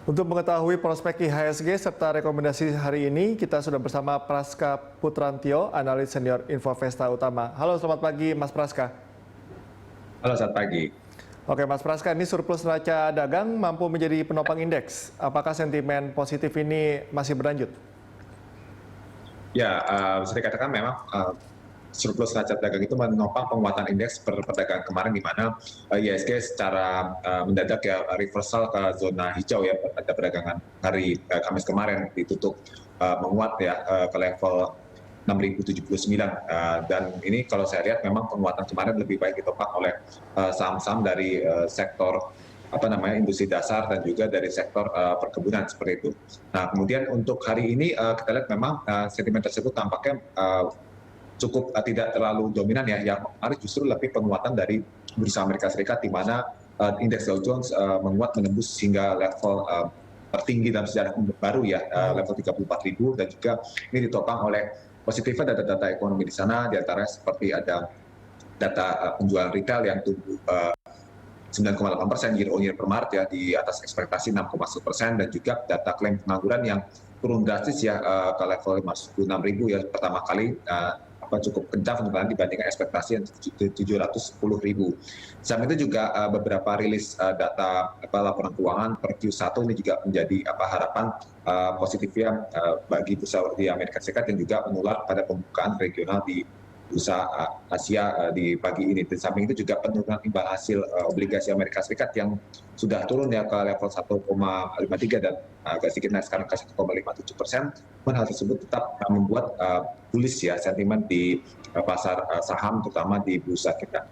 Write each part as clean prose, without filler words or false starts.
Untuk mengetahui prospek IHSG serta rekomendasi hari ini, kita sudah bersama Praska Putrantio, analis senior Infovesta Utama. Halo, selamat pagi Mas Praska. Halo, selamat pagi. Oke Mas Praska, ini surplus neraca dagang mampu menjadi penopang indeks. Apakah sentimen positif ini masih berlanjut? Ya, bisa dikatakan memang surplus neraca dagang itu menopang penguatan indeks perdagangan kemarin, di mana IHSG secara mendadak ya reversal ke zona hijau ya pada perdagangan hari Kamis kemarin, ditutup menguat ya ke level 6.079, dan ini kalau saya lihat memang penguatan kemarin lebih baik ditopang oleh saham-saham dari sektor industri dasar dan juga dari sektor perkebunan seperti itu. Nah, kemudian untuk hari ini kita lihat memang sentimen tersebut tampaknya cukup tidak terlalu dominan ya. Yang menarik justru lebih penguatan dari bursa Amerika Serikat, di mana indeks Dow Jones menguat menembus hingga level tertinggi dalam sejarah baru ya, level 34.000, dan juga ini ditopang oleh positifnya data-data ekonomi di sana, diantaranya seperti ada data penjualan retail yang tumbuh 9,8% year on year per Maret ya, di atas ekspektasi 6,1%, dan juga data klaim pengangguran yang turun drastis ya ke level 56.000 ya, pertama kali cukup kencang dibandingkan ekspektasi yang 710.000. Samping itu juga beberapa rilis data laporan keuangan per Q1 ini juga menjadi harapan positifnya bagi bursa di Amerika Serikat, yang juga menular pada pembukaan regional di bursa Asia di pagi ini. Di samping itu juga penurunan imbal hasil obligasi Amerika Serikat yang sudah turun ya ke level 1,53 dan agak sedikit naik sekarang ke 1,57%. Namun hal tersebut tetap membuat bullish ya sentimen di pasar saham, terutama di bursa kita.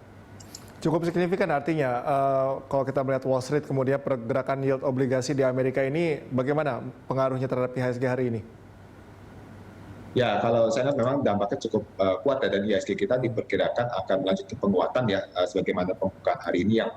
Cukup signifikan artinya kalau kita melihat Wall Street, kemudian pergerakan yield obligasi di Amerika ini, bagaimana pengaruhnya terhadap IHSG hari ini? Ya, kalau saya lihat memang dampaknya cukup kuat ya, dan IHSG kita diperkirakan akan melanjutkan penguatan ya, sebagaimana pembukaan hari ini yang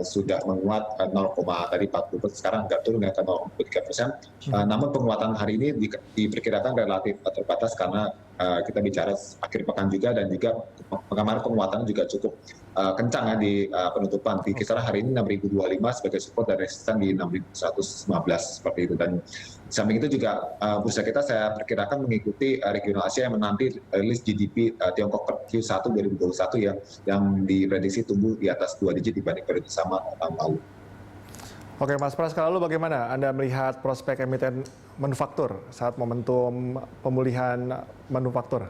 sudah menguat 0,40%, sekarang agak turun ya ke 0,3%. Namun penguatan hari ini diperkirakan relatif terbatas karena kita bicara akhir pekan juga, dan juga kemarin penguatan juga cukup kencang ya di penutupan. Di kisaran hari ini 6.025 sebagai support dan resisten di 6.115 seperti itu. Dan di samping itu juga bursa kita saya perkirakan mengikuti regional Asia yang menanti rilis GDP Tiongkok per Q1 2021 yang diprediksi tumbuh di atas 2 digit dibanding periode sama tahun lalu. Oke Mas Praska, lalu bagaimana Anda melihat prospek emiten manufaktur saat momentum pemulihan manufaktur?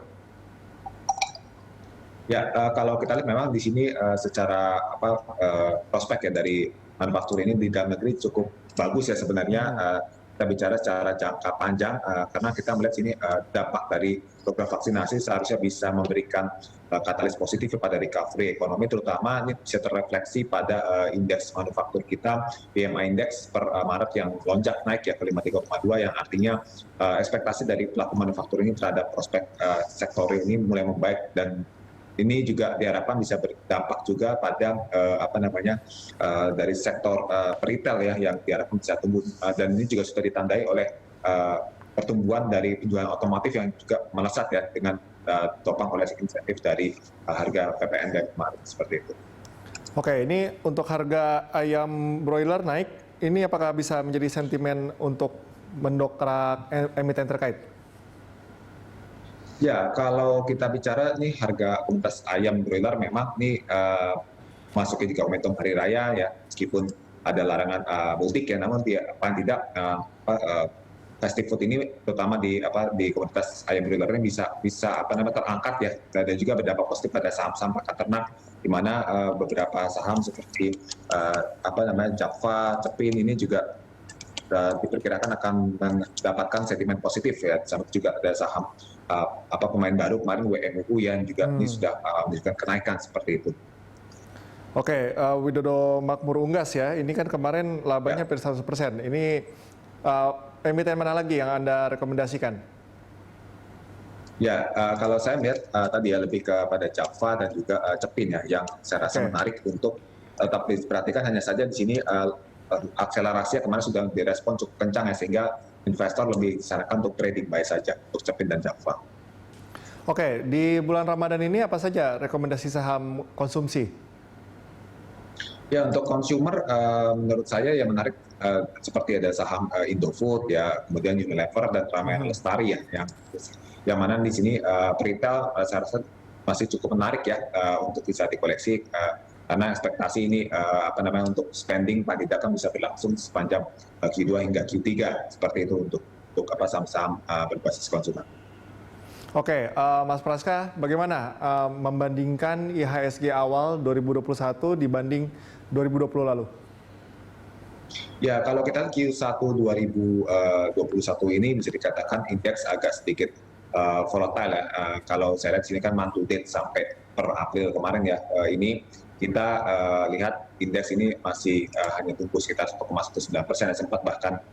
Ya, kalau kita lihat memang di sini secara prospek ya dari manufaktur ini di dalam negeri cukup bagus ya sebenarnya. Kita bicara secara jangka panjang karena kita melihat sini dampak dari program vaksinasi seharusnya bisa memberikan katalis positif pada recovery ekonomi, terutama ini bisa terrefleksi pada indeks manufaktur kita, PMI Index per Maret yang lonjak naik ya ke 53,2, yang artinya ekspektasi dari pelaku manufaktur ini terhadap prospek sektor ini mulai membaik, dan ini juga diharapkan bisa berdampak juga pada dari sektor retail ya, yang diharapkan bisa tumbuh, dan ini juga sudah ditandai oleh pertumbuhan dari penjualan otomotif yang juga melesat ya, dengan topang oleh insentif dari harga PPN dan kemarin seperti itu. Oke, ini untuk harga ayam broiler naik, ini apakah bisa menjadi sentimen untuk mendongkrak emiten terkait? Ya, kalau kita bicara nih harga komoditas ayam broiler memang nih masuknya juga momentum hari raya ya, meskipun ada larangan mudik ya, namun paling tidak fast food ini terutama di komoditas ayam broiler ini bisa terangkat ya, dan juga berdampak positif pada saham-saham pakan ternak, di mana beberapa saham seperti Java, Cepin ini juga diperkirakan akan mendapatkan sentimen positif ya. Sama juga ada saham pemain baru kemarin WMU yang juga ini sudah menunjukkan kenaikan seperti itu. Oke, Widodo Makmur Unggas ya, ini kan kemarin labanya hampir 100%. Ini emiten mana lagi yang Anda rekomendasikan? Ya, kalau saya melihat tadi ya lebih kepada Java dan juga Cepin ya, yang saya rasa menarik untuk tetap diperhatikan. Hanya saja di sini akselerasinya kemarin sudah direspon cukup kencang ya, sehingga investor lebih disarankan untuk trading buy saja untuk Cepin dan Java. Oke, di bulan Ramadan ini apa saja rekomendasi saham konsumsi? Ya untuk consumer menurut saya yang menarik seperti ada saham Indofood ya, kemudian Unilever dan Ramayana Lestari ya, yang mana di sini retail saya rasa masih cukup menarik ya untuk bisa dikoleksi karena ekspektasi ini untuk spending paling tidak kan bisa berlangsung sepanjang Q2 hingga Q3 seperti itu untuk saham-saham berbasis konsumen. Oke, Mas Praska, bagaimana membandingkan IHSG awal 2021 dibanding 2020 lalu? Ya, kalau kita Q1 2021 ini bisa dikatakan indeks agak sedikit volatile ya. Kalau saya lihat sini kan month to date sampai per April kemarin ya, ini kita lihat indeks ini masih hanya tumbuh sekitar 1,19%, sempat bahkan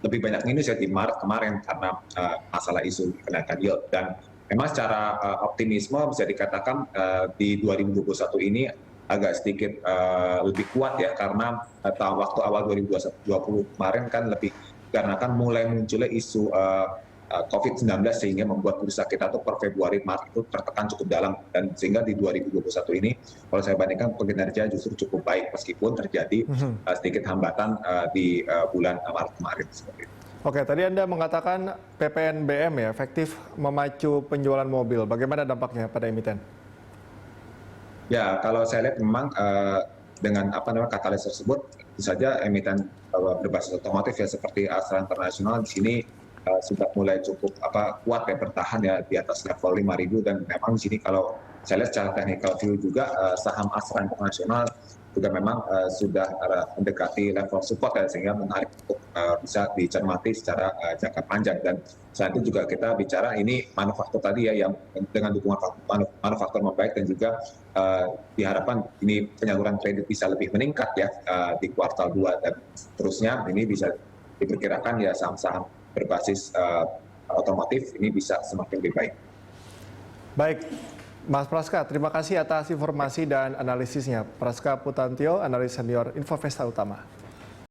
lebih banyak minus ya di Maret kemarin karena masalah isu kenaikan yield. Dan memang secara optimisme bisa dikatakan di 2021 ini agak sedikit lebih kuat ya karena waktu awal 2020 kemarin kan lebih karena kan mulai munculnya isu COVID-19 sehingga membuat bursa kita tuh per Februari Maret itu tertekan cukup dalam, dan sehingga di 2021 ini kalau saya bandingkan kinerja justru cukup baik meskipun terjadi sedikit hambatan di bulan Maret kemarin seperti itu. Oke, tadi Anda mengatakan PPNBM ya efektif memacu penjualan mobil. Bagaimana dampaknya pada emiten? Ya, kalau saya lihat memang dengan katalis tersebut, tentu saja emiten berbasis otomotif ya seperti Astra International di sini sudah mulai cukup kuat ya bertahan ya di atas level 5.000, dan memang di sini kalau saya lihat secara technical view juga saham Astra International juga memang sudah mendekati level support ya, sehingga menarik untuk bisa dicermati secara jangka panjang. Dan selain itu juga kita bicara ini manufaktur tadi ya yang dengan dukungan manufaktur membaik, dan juga diharapkan ini penyaluran kredit bisa lebih meningkat ya di kuartal 2 dan terusnya, ini bisa diperkirakan ya saham-saham berbasis otomotif ini bisa semakin lebih baik. Baik, Mas Praska, terima kasih atas informasi dan analisisnya. Praska Putantio, analis senior Infovesta Utama.